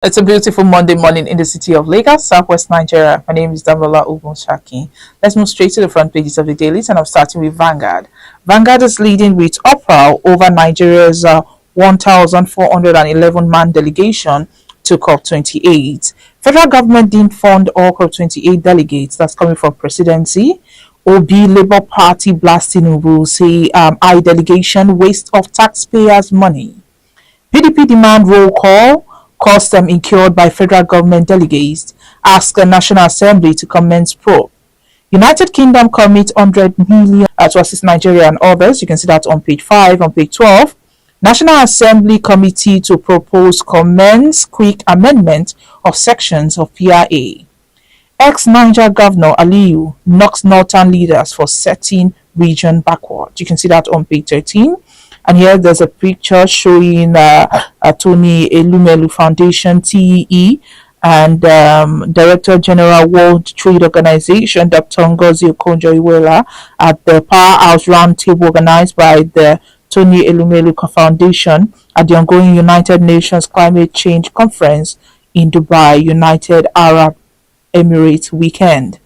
It's a beautiful Monday morning in the city of Lagos, Southwest Nigeria. My name is Damola Ogunshaki. Let's move straight to the front pages of the dailies, and I'm starting with Vanguard. Vanguard is leading with Uproar over Nigeria's 1,411-man delegation to COP28. Federal government didn't fund all COP28 delegates. That's coming from presidency. Obi Labour Party blasting will say I delegation waste of taxpayers' money. PDP demand roll call, cost incurred by federal government delegates, ask the National Assembly to commence probe. United Kingdom commit 100 million to assist Nigeria and others. You can see that on page 5. On page 12, National Assembly Committee to propose commence quick amendment of sections of PRA. Ex-Niger Governor Aliu knocks northern leaders for setting region backward. You can see that on page 13. And here there's a picture showing Tony Elumelu Foundation, TEE, and Director General World Trade Organization, Dr. Ngozi Okonjo-Iweala, at the Powerhouse Roundtable organized by the Tony Elumelu Foundation at the ongoing United Nations Climate Change Conference in Dubai, United Arab Emirates weekend.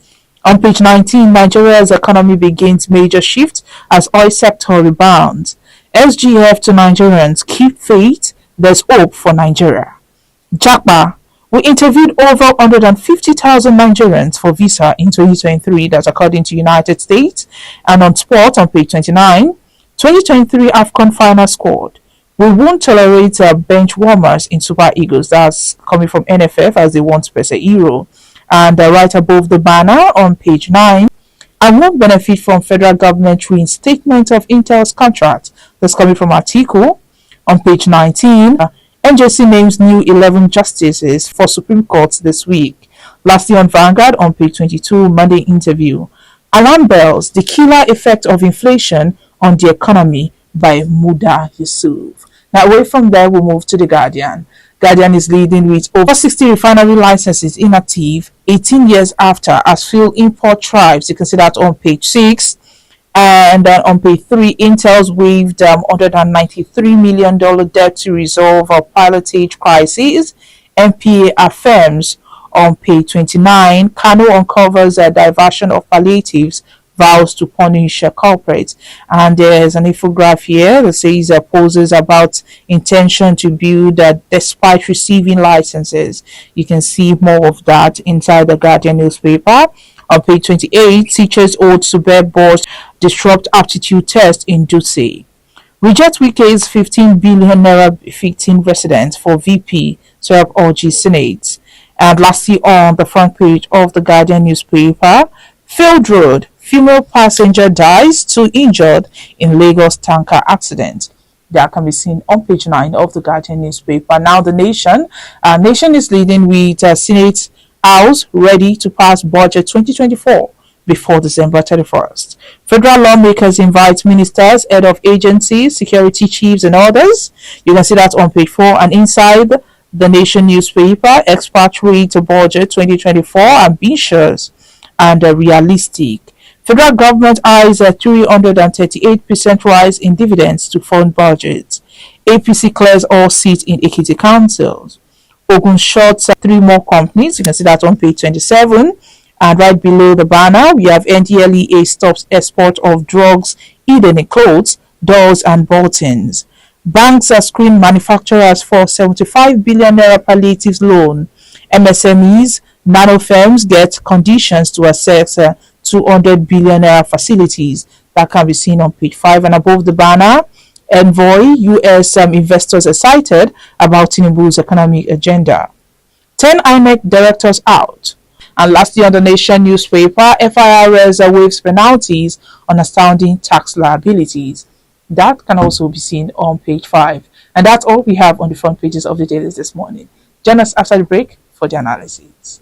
On page 19, Nigeria's economy begins major shift as oil sector rebounds. SGF to Nigerians, keep faith, there's hope for Nigeria. Japa, we interviewed over 150,000 Nigerians for visa in 2023, that's according to United States. And on sport, on page 29, 2023 AFCON final squad. We won't tolerate bench warmers in Super Eagles, that's coming from NFF as they want Spesa Hero. And right above the banner on page 9, I won't benefit from federal government reinstatement of Intel's contract. That's coming from article on page 19. NJC names new 11 justices for Supreme Court this week. Lastly, on Vanguard, on page 22, Monday interview. Alarm bells, the killer effect of inflation on the economy by Muda Yusuf. Now, away from there, we'll move to The Guardian. Guardian is leading with over 60 refinery licenses inactive 18 years after as fuel import tribes. You can see that on page 6. And then on page 3, Intel's waived $193 million debt to resolve a palliative crisis. MPA affirms on page 29. Kano uncovers a diversion of palliatives, vows to punish culprits. And there's an infographic here that says poses about intention to build despite receiving licenses. You can see more of that inside the Guardian newspaper. On page 28, teachers owed to bear boards disrupt aptitude test in Dutse. Reject Wike's 15 billion naira evicting residents for VP, Serap Orji Senate. And lastly, on the front page of the Guardian newspaper, failed road, female passenger dies, 2 injured in Lagos tanker accident. That can be seen on page 9 of the Guardian newspaper. Now the Nation is leading with Senate House ready to pass budget 2024 before December 31st. Federal lawmakers invite ministers, head of agencies, security chiefs, and others. You can see that on page 4. And inside the Nation newspaper, experts rate budget 2024 ambitious and realistic. Federal government eyes a 338% rise in dividends to fund budget. APC clears all seats in Ekiti councils. Ogun shorts 3 more companies. You can see that on page 27. And right below the banner, we have NDLEA stops export of drugs hidden in clothes, doors, and buttons. Banks screen manufacturers for 75 billion naira palliatives loan. MSMEs, nano firms get conditions to access 200 billion naira facilities. That can be seen on page 5. And above the banner, Envoy, U.S. investors excited about Tinubu's economic agenda. 10 INEC directors out. And lastly, on the Nation newspaper, FIRS waives penalties on astounding tax liabilities. That can also be seen on page 5. And that's all we have on the front pages of the dailies this morning. Join us after the break for the analysis.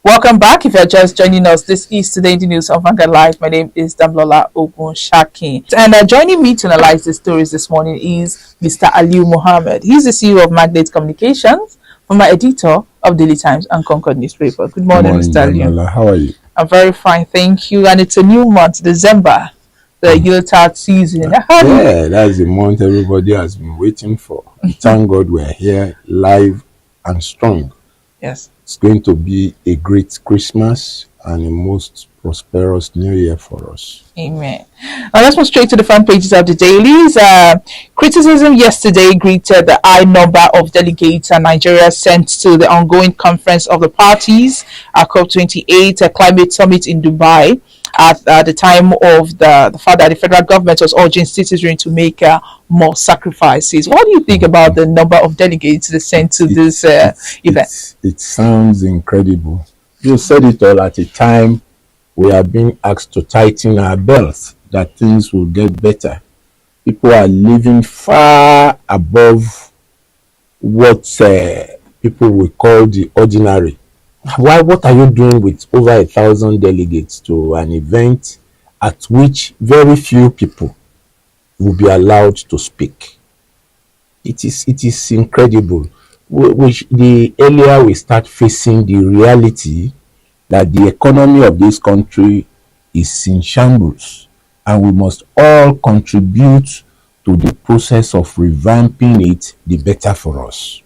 Welcome back. If you're just joining us, this is Today in the News on Vanguard Live. My name is Damlola Ogunshaki. And joining me to analyze the stories this morning is Mr. Aliu Mohammed. He's the CEO of Magnate Communications, former editor of Daily Times and Concord newspaper. Good morning, Mr. Aliu. How are you? I'm very fine, thank you. And it's a new month, December. the Yuletide season. Yeah, that's the month everybody has been waiting for. Thank God we're here live and strong. Yes. It's going to be a great Christmas and a most prosperous New Year for us. Amen. Now let's move straight to the front pages of the dailies. Criticism yesterday greeted the high number of delegates Nigeria sent to the ongoing conference of the parties, COP28, a climate summit in Dubai. At the time of the fact that the federal government was urging citizens to make more sacrifices. What do you think about the number of delegates they sent to this event? It sounds incredible. You said it all at a time we are being asked to tighten our belts, that things will get better. People are living far above what people will call the ordinary. Why? What are you doing with over 1,000 delegates to an event at which very few people will be allowed to speak? It is incredible. The earlier we start facing the reality that the economy of this country is in shambles, and we must all contribute to the process of revamping it, the better for us.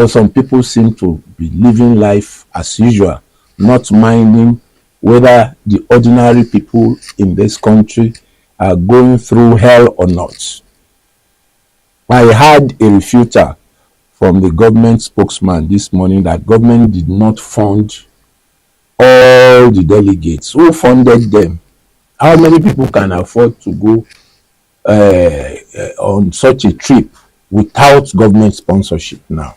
Some people seem to be living life as usual, not minding whether the ordinary people in this country are going through hell or not. I had a refuter from the government spokesman this morning that government did not fund all the delegates. Who funded them? How many people can afford to go on such a trip without government sponsorship now?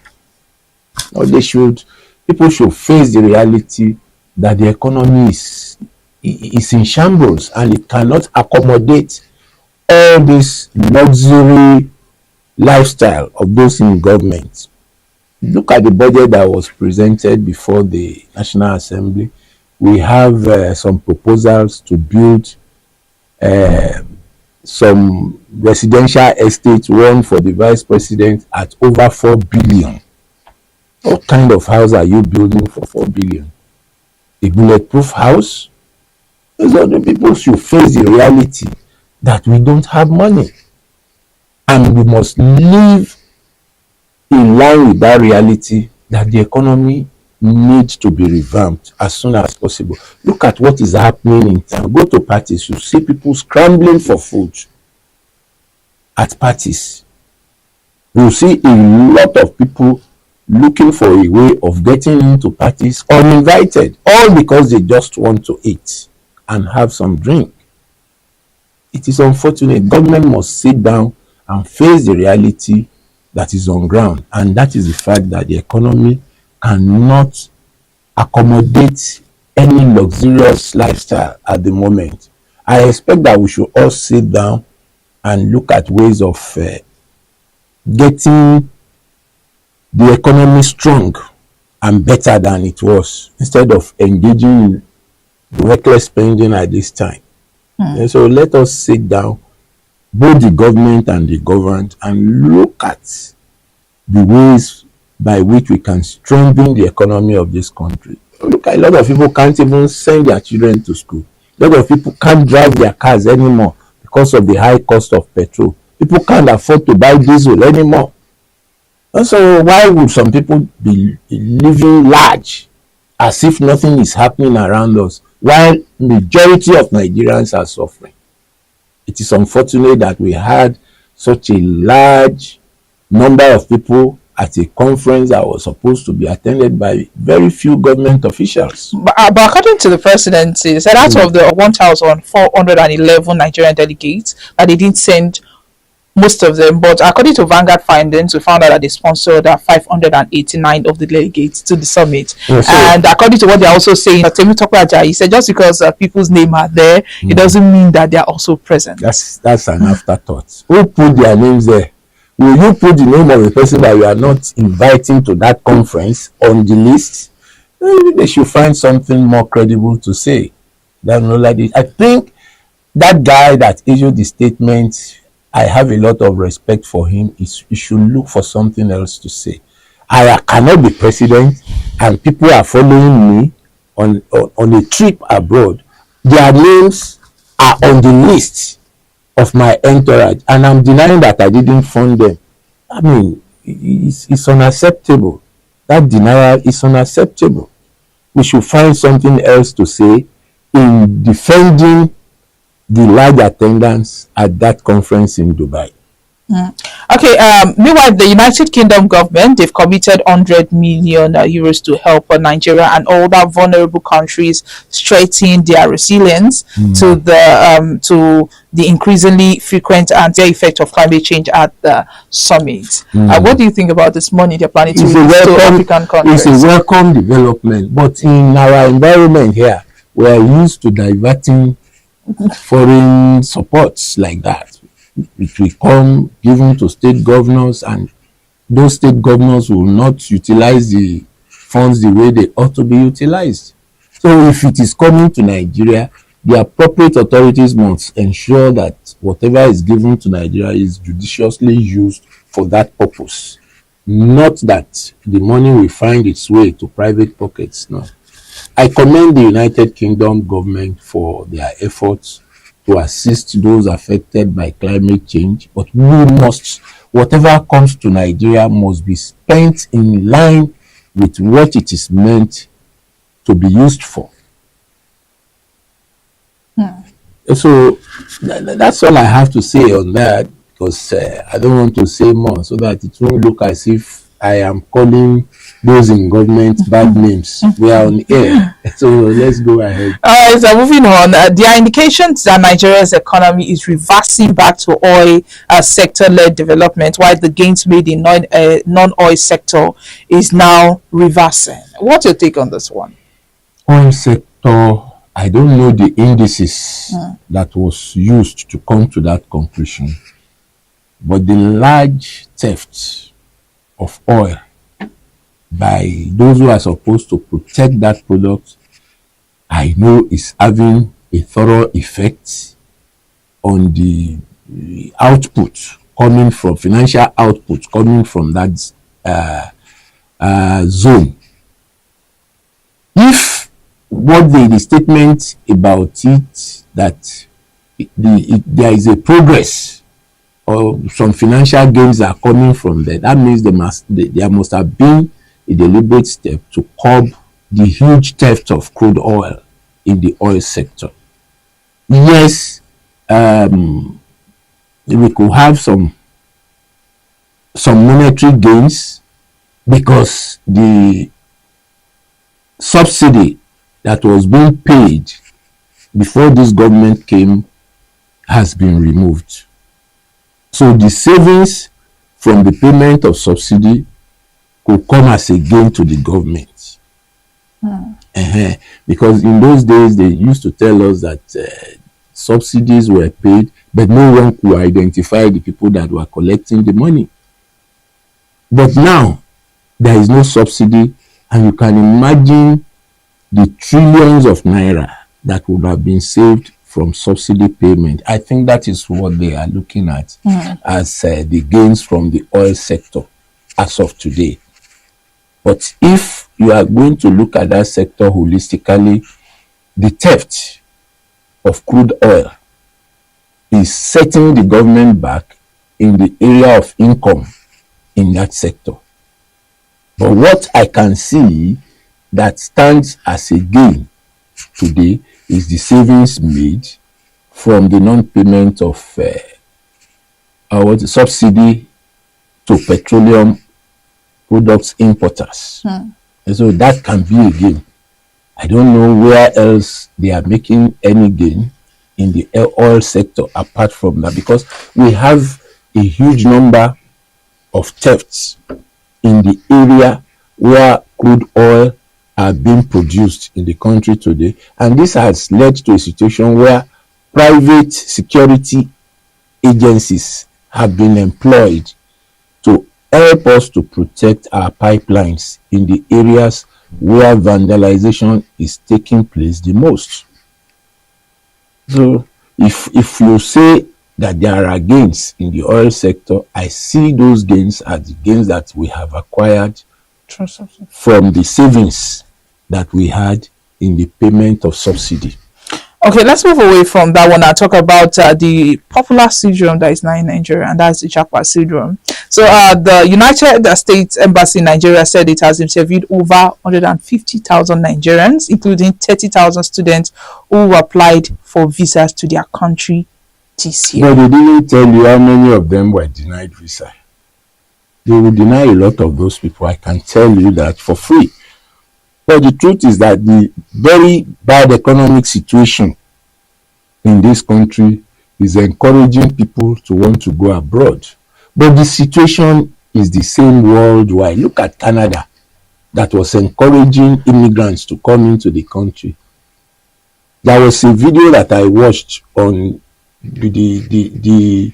Or people should face the reality that the economy is in shambles and it cannot accommodate all this luxury lifestyle of those in government. Look at the budget that was presented before the National Assembly. We have some proposals to build some residential estates, one for the vice president, at over 4 billion. What kind of house are you building for 4 billion? A bulletproof house? Those other people should face the reality that we don't have money. And we must live in line with that reality that the economy needs to be revamped as soon as possible. Look at what is happening in town. Go to parties, you see people scrambling for food at parties. You see a lot of people looking for a way of getting into parties uninvited, all because they just want to eat and have some drink. It is unfortunate. Government must sit down and face the reality that is on ground, and that is the fact that the economy cannot accommodate any luxurious lifestyle at the moment. I expect that we should all sit down and look at ways of getting the economy strong and better than it was, instead of engaging in reckless spending at this time. And so let us sit down, both the government and the governed, and look at the ways by which we can strengthen the economy of this country. Look, a lot of people can't even send their children to school. A lot of people can't drive their cars anymore because of the high cost of petrol. People can't afford to buy diesel anymore. And so why would some people be living large as if nothing is happening around us, while majority of Nigerians are suffering? It is unfortunate that we had such a large number of people at a conference that was supposed to be attended by very few government officials. But according to the presidency, they said out of the 1,411 Nigerian delegates, that they didn't send most of them. But according to Vanguard findings, we found out that they sponsored 589 of the delegates to the summit. Yes, and according to what they're also saying, he said just because people's name are there, it doesn't mean that they're also present. That's an afterthought. Who put their names there? Will you put the name of the person that you are not inviting to that conference on the list? Maybe they should find something more credible to say than like this. I think that guy that issued the statement, I have a lot of respect for him. He should look for something else to say. I cannot be president and people are following me on a trip abroad. Their names are on the list of my entourage, and I'm denying that I didn't fund them. I mean, it's unacceptable. That denial is unacceptable. We should find something else to say in defending the large attendance at that conference in Dubai. Okay. Meanwhile, the United Kingdom government, they've committed 100 million euros to help Nigeria and other vulnerable countries strengthen their resilience to the increasingly frequent and the effect of climate change at the summit. What do you think about this money they're planning to release to African countries? It's a welcome development, but in our environment here, we are used to diverting foreign supports like that. It will come given to state governors, and those state governors will not utilize the funds the way they ought to be utilized. So if it is coming to Nigeria, the appropriate authorities must ensure that whatever is given to Nigeria is judiciously used for that purpose, not that the money will find its way to private pockets. No. I commend the United Kingdom government for their efforts to assist those affected by climate change, but we must, whatever comes to Nigeria must be spent in line with what it is meant to be used for. So that's all I have to say on that, because I don't want to say more so that it won't look as if I am calling those in government bad names. We are on air, so let's go ahead. So moving on, there are indications that Nigeria's economy is reversing back to oil sector-led development, while the gains made in non-oil sector is now reversing. What's your take on this one? Oil sector, I don't know the indices that was used to come to that conclusion, but the large theft of oil by those who are supposed to protect that product, I know is having a thorough effect on the output coming from financial output coming from that zone. If what the statement about it that there is a progress or some financial gains are coming from there, that means there must have been a deliberate step to curb the huge theft of crude oil in the oil sector. Yes, we could have some monetary gains because the subsidy that was being paid before this government came has been removed. So the savings from the payment of subsidy could come as a gain to the government. Because in those days they used to tell us that subsidies were paid, but no one could identify the people that were collecting the money. But now there is no subsidy, and you can imagine the trillions of naira that would have been saved from subsidy payment. I think that is what they are looking at as the gains from the oil sector as of today. But if you are going to look at that sector holistically, the theft of crude oil is setting the government back in the area of income in that sector. But what I can see that stands as a gain today is the savings made from the non-payment of subsidy to petroleum products importers. And so that can be a gain. I don't know where else they are making any gain in the oil sector apart from that, because we have a huge number of thefts in the area where crude oil are being produced in the country today, and this has led to a situation where private security agencies have been employed to help us to protect our pipelines in the areas where vandalization is taking place the most. So if you say that there are gains in the oil sector, I see those gains as the gains that we have acquired from the savings that we had in the payment of subsidy. Okay, let's move away from that one and talk about the popular syndrome that is now in Nigeria, and that's the Japa syndrome. So, the United States Embassy in Nigeria said it has interviewed over 150,000 Nigerians, including 30,000 students who applied for visas to their country this But year. they didn't tell you how many of them were denied visa. They will deny a lot of those people. I can tell you that for free. But the truth is that the very bad economic situation in this country is encouraging people to want to go abroad. But the situation is the same worldwide. Look at Canada, that was encouraging immigrants to come into the country. There was a video that I watched on the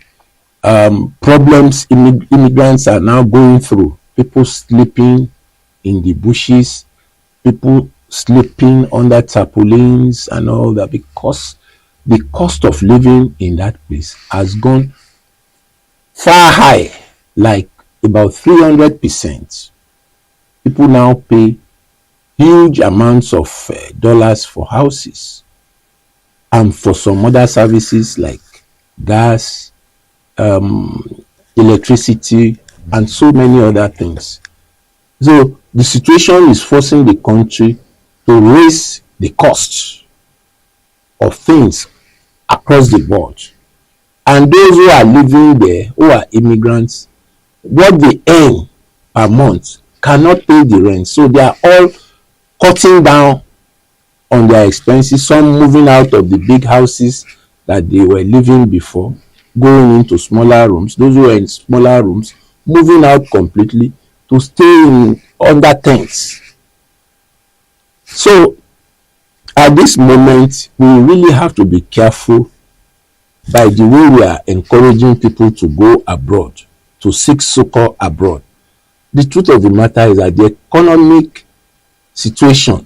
problems immigrants are now going through. People sleeping in the bushes, people sleeping under tarpaulins and all that, because the cost of living in that place has gone far high, like about 300%. People now pay huge amounts of dollars for houses and for some other services like gas, electricity, and so many other things. So the situation is forcing the country to raise the cost of things across the board. And those who are living there, who are immigrants, what they earn per month cannot pay the rent. So they are all cutting down on their expenses, some moving out of the big houses that they were living before, going into smaller rooms. Those who are in smaller rooms moving out completely to stay in under tents. So at this moment, we really have to be careful by the way we are encouraging people to go abroad, to seek succor abroad. The truth of the matter is that the economic situation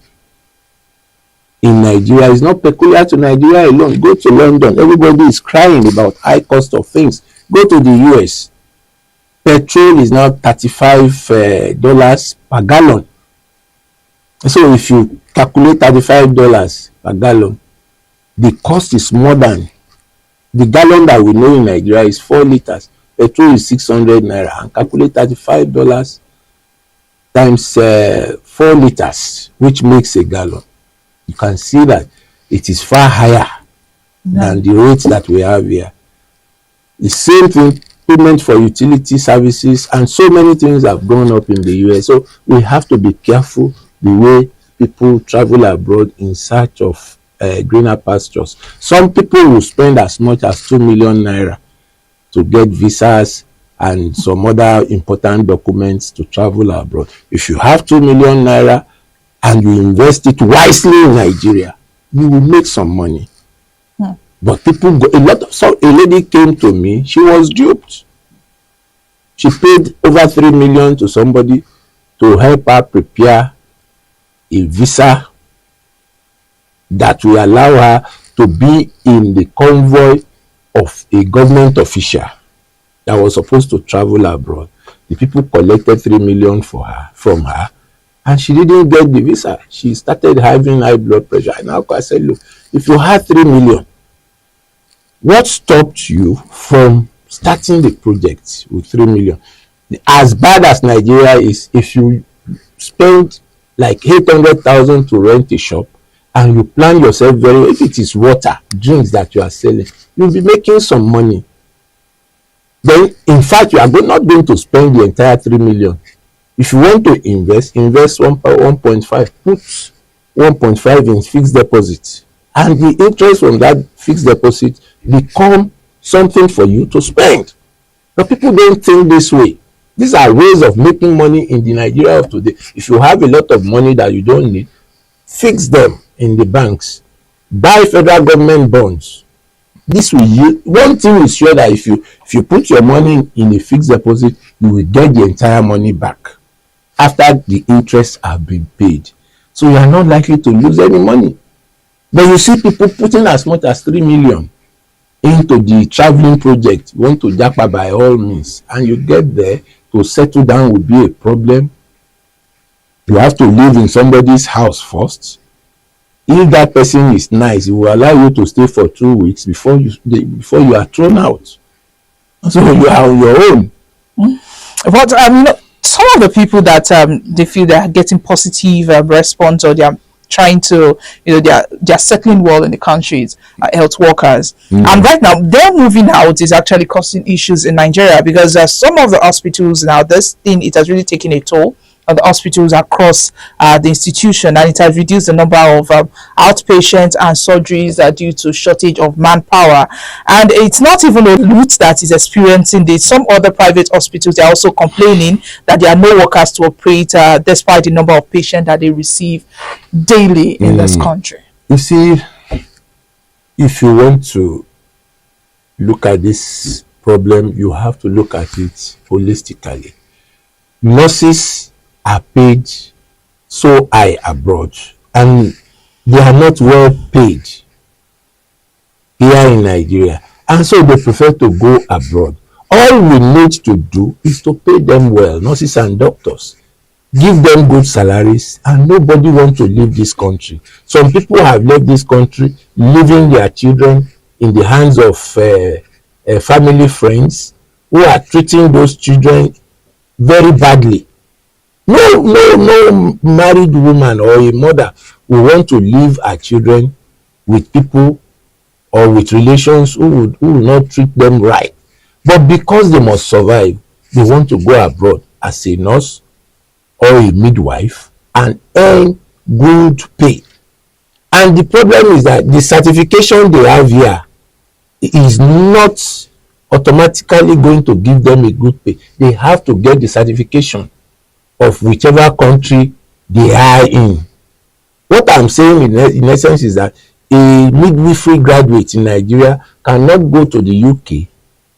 in Nigeria is not peculiar to Nigeria alone. Go to London, everybody is crying about high cost of things. Go to the US, petrol is now $35 per gallon. So if you calculate $35 per gallon, the cost is more than the gallon that we know in Nigeria is 4 liters. Petrol is 600 naira, and calculate $35 times 4 liters, which makes a gallon. You can see that it is far higher than the rates that we have here. The same thing, payment for utility services and so many things have gone up in the US. So we have to be careful the way people travel abroad in search of greener pastures. Some people will spend as much as 2 million naira to get visas and some other important documents to travel abroad. If you have 2 million naira and you invest it wisely in Nigeria, you will make some money. But people go, a lady came to me, she was duped. She paid over 3 million to somebody to help her prepare a visa that will allow her to be in the convoy of a government official that was supposed to travel abroad. The people collected 3 million from her, and she didn't get the visa. She started having high blood pressure. And now I said, look, if you had 3 million, what stopped you from starting the project with 3 million? As bad as Nigeria is, if you spend like 800,000 to rent a shop and you plan yourself very well, if it is water, drinks that you are selling, you'll be making some money. Then, in fact, you are not going to spend the entire 3 million. If you want to invest 1.5, put 1.5 in fixed deposit, and the interest from that fixed deposit become something for you to spend. But people don't think this way. These are ways of making money in the Nigeria of today. If you have a lot of money that you don't need, fix them in the banks. Buy federal government bonds. This will yield. One thing is sure, that if you put your money in a fixed deposit, you will get the entire money back after the interest have been paid. So you are not likely to lose any money. But you see people putting as much as 3 million into the traveling project. You want to Japa by all means, and you get there, to settle down will be a problem. You have to live in somebody's house first. If that person is nice, he will allow you to stay for 2 weeks before you are thrown out. So you are on your own. But some of the people that they feel they are getting positive response, or they are trying to, they are settling well in the countries, health workers, and right now they're moving out is actually causing issues in Nigeria, because some of the hospitals now, this thing, it has really taken a toll on the hospitals across the institution, and it has reduced the number of outpatients and surgeries due to shortage of manpower. And it's not even a route that is experiencing this. Some other private hospitals, they are also complaining that there are no workers to operate despite the number of patients that they receive daily in this country. You see, if you want to look at this problem, you have to look at it holistically. Nurses are paid so high abroad, and they are not well paid here in Nigeria, and so they prefer to go abroad. All we need to do is to pay them well, nurses and doctors, give them good salaries, and nobody wants to leave this country. Some people have left this country, leaving their children in the hands of family friends who are treating those children very badly. No married woman or a mother will want to leave her children with people or with relations who will not treat them right. But because they must survive, they want to go abroad as a nurse or a midwife and earn good pay. And the problem is that the certification they have here is not automatically going to give them a good pay. They have to get the certification of whichever country they are in. What I'm saying in essence is that a midwifery graduate in Nigeria cannot go to the UK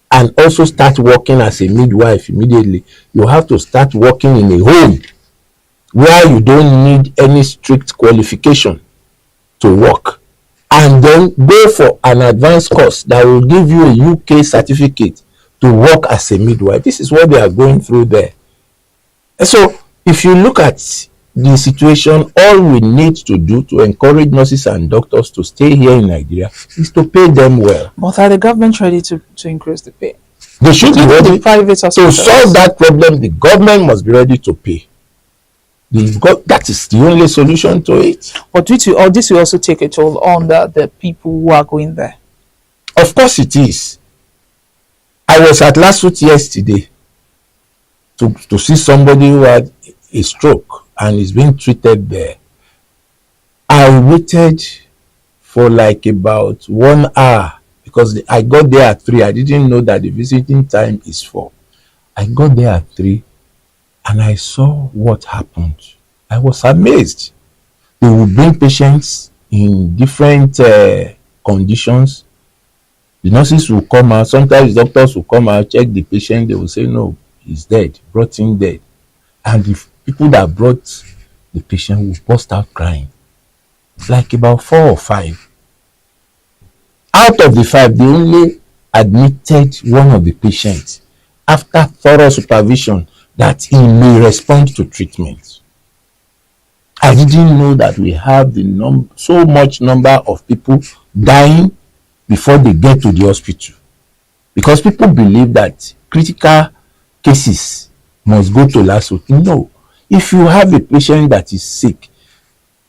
and also start working as a midwife immediately. You have to start working in a home where you don't need any strict qualification to work, and then go for an advanced course that will give you a UK certificate to work as a midwife. This is what they are going through there. And so if you look at the situation, all we need to do to encourage nurses and doctors to stay here in Nigeria is to pay them well. But are the government ready to increase the pay? They should be ready. To solve that problem, the government must be ready to pay. That is the only solution to it. But this will also take a toll on the people who are going there. Of course it is. I was at Lasut yesterday to see somebody who had a stroke and is being treated there. I waited for like about 1 hour because I got there at 3. I didn't know that the visiting time is 4. I got there at 3 and I saw what happened. I was amazed. They would bring patients in different conditions. The nurses will come out. Sometimes doctors will come out, check the patient. They will say, no, he's dead, brought in dead. And the people that brought the patient will burst out crying. Like about 4 or 5. Out of the 5, they only admitted one of the patients after thorough supervision that he may respond to treatment. I didn't know that we have so much number of people dying before they get to the hospital, because people believe that critical cases must go to Lasut. No, if you have a patient that is sick,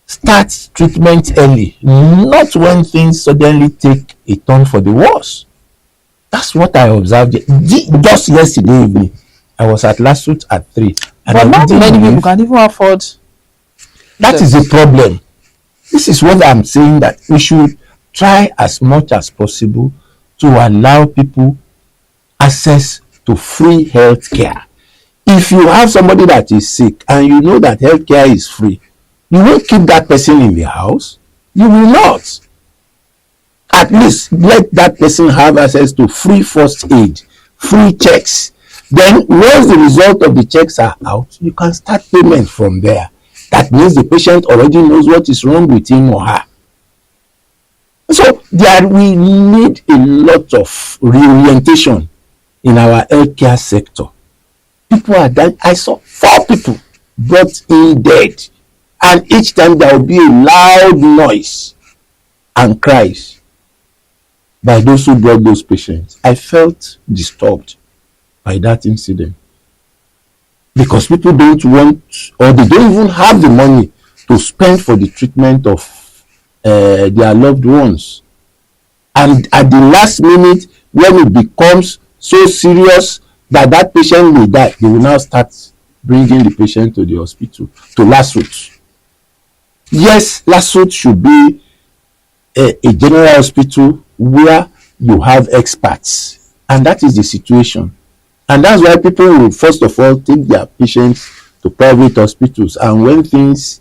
start treatment early, not when things suddenly take a turn for the worse. That's what I observed just yesterday evening. I was at Lasut at 3. But not many people can even afford. That is the problem. This is what I'm saying, that we should try as much as possible to allow people access to free health care. If you have somebody that is sick and you know that health care is free, you won't keep that person in the house. You will not. At least let that person have access to free first aid, free checks. Then once the result of the checks are out, you can start payment from there. That means the patient already knows what is wrong with him or her. So we need a lot of reorientation in our healthcare sector. People are dying. I saw 4 people brought in dead. And each time there will be a loud noise and cries by those who brought those patients. I felt disturbed by that incident because people don't want, or they don't even have the money to spend for the treatment of their loved ones. And at the last minute, when it becomes so serious that that patient may die, they will now start bringing the patient to the hospital to lawsuit. Yes, lawsuit should be a general hospital where you have experts, and that is the situation. And that's why people will first of all take their patients to private hospitals, and when things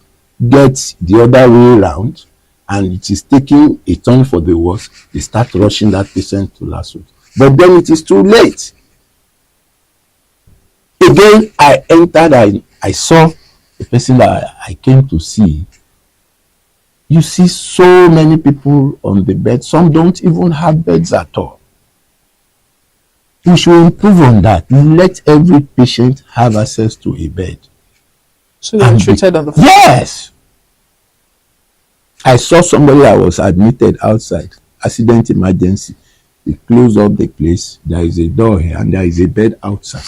get the other way around and it is taking a turn for the worse, they start rushing that patient to lawsuit. But then it is too late. Again, I entered, I saw the person that I came to see. You see so many people on the bed. Some don't even have beds at all. We should improve on that. Let every patient have access to a bed. So they're treated on the floor. Yes. I saw somebody that was admitted outside, accident emergency. They close up the place. There is a door here and there is a bed outside.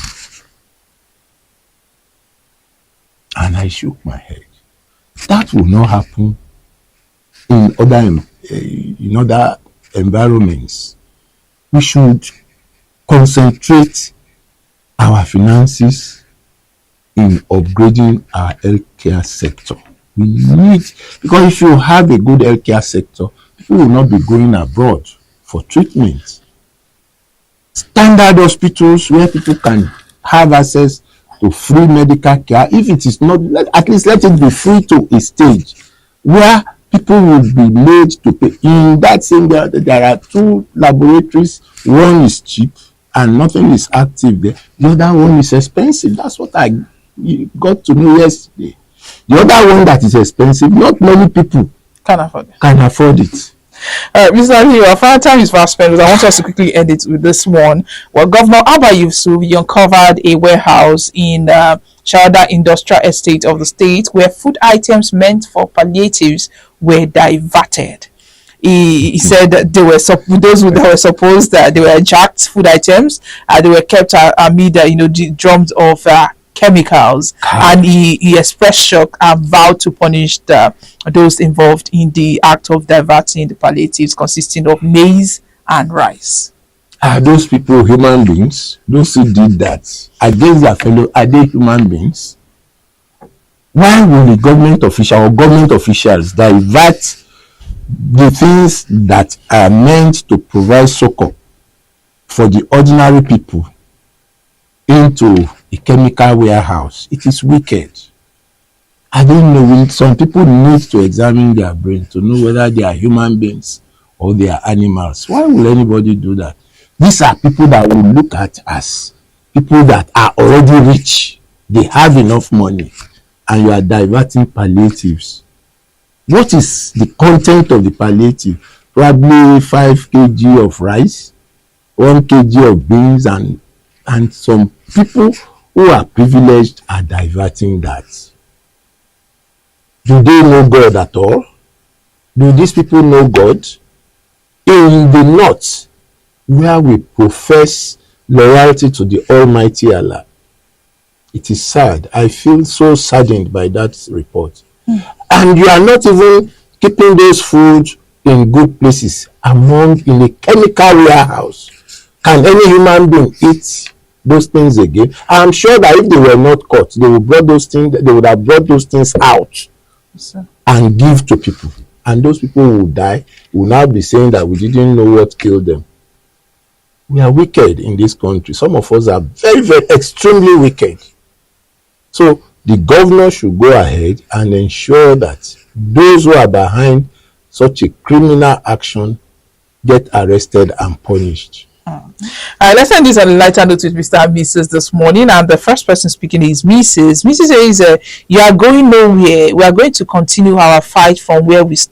And I shook my head. That will not happen in other environments. We should concentrate our finances in upgrading our healthcare sector. We need, because if you have a good healthcare sector, people will not be going abroad for treatment. Standard hospitals where people can have access to free medical care. If it is not, at least let it be free to a stage where people will be made to pay. In that same, there are two laboratories. One is cheap and nothing is active there. The other one is expensive. That's what I got to know yesterday. The other one that is expensive, not many people Can afford it. Mr. Aliu, our final time is fast spent. I want us to quickly end it with this one. Well, Governor Abba Yusuf uncovered a warehouse in Sharada Industrial Estate of the state where food items meant for palliatives were diverted. He said that they were those that were supposed that they were jacked food items. They were kept amid drums of chemicals, and he expressed shock and vowed to punish those involved in the act of diverting the palliatives consisting of maize and rice. Are those people human beings? Those who did that against their fellow, are they human beings? Why will the government official or government officials divert the things that are meant to provide succor for the ordinary people into a chemical warehouse? It is wicked. I don't know. Some people need to examine their brain to know whether they are human beings or they are animals. Why will anybody do that? These are people that will look at as people that are already rich. They have enough money, and you are diverting palliatives. What is the content of the palliative? Probably 5 kg of rice, 1 kg of beans, and some people who are privileged are diverting that. Do they know God at all? Do these people know God? In the north, where we profess loyalty to the Almighty Allah, it is sad. I feel so saddened by that report. And you are not even keeping those food in good places in a chemical warehouse. Can any human being eat those things again? I'm sure that if they were not caught, they would have brought those things out and give to people. And those people will die. We will now be saying that we didn't know what killed them. We are wicked in this country. Some of us are very, very extremely wicked. So the governor should go ahead and ensure that those who are behind such a criminal action get arrested and punished. Let's end this on a lighter note with Mr. and Mrs. this morning. And the first person speaking is Mrs. Mrs. says, you are going nowhere. We are going to continue our fight from where we